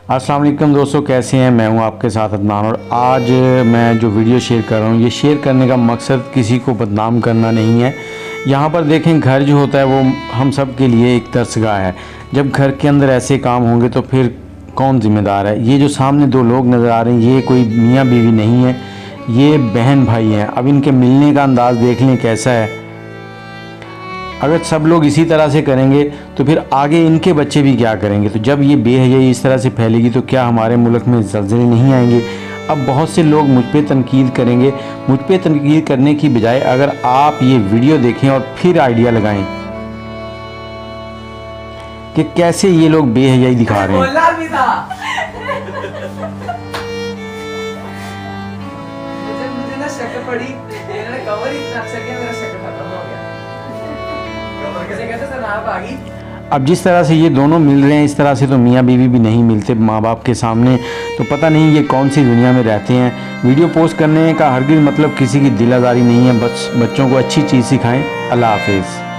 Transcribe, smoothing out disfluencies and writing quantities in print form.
अस्सलाम वालेकुम दोस्तों, कैसे हैं। मैं हूं आपके साथ अदनान और आज मैं जो वीडियो शेयर कर रहा हूं, ये शेयर करने का मकसद किसी को बदनाम करना नहीं है। यहां पर देखें, घर जो होता है वो हम सब के लिए एक दरसगाह है। जब घर के अंदर ऐसे काम होंगे तो फिर कौन ज़िम्मेदार है। ये जो सामने दो लोग नज़र आ रहे हैं, ये कोई मियाँ बीवी नहीं है, ये बहन भाई हैं। अब इनके मिलने का अंदाज़ देख लें कैसा है। अगर सब लोग इसी तरह से करेंगे तो फिर आगे इनके बच्चे भी क्या करेंगे। तो जब ये बेहयाई इस तरह से फैलेगी तो क्या हमारे मुल्क में ज़लज़ले नहीं आएंगे। अब बहुत से लोग मुझ पे तनकीद करेंगे। मुझ पे तनकीद करने की बजाय अगर आप ये वीडियो देखें और फिर आइडिया लगाएं कि कैसे ये लोग बेहयाई दिखा रहे हैं। मुझे ना शक पड़ी, इन्होंने कवर इतना अच्छा किया, मेरा शक खत्म हो गया। कवर कैसे कहते सर, आप आ गई। अब जिस तरह से ये दोनों मिल रहे हैं, इस तरह से तो मियाँ बीवी भी नहीं मिलते माँ बाप के सामने। तो पता नहीं ये कौन सी दुनिया में रहते हैं। वीडियो पोस्ट करने का हरगिज़ मतलब किसी की दिल आज़ारी नहीं है, बस बच्चों को अच्छी चीज़ सिखाएं। अल्लाह हाफिज़।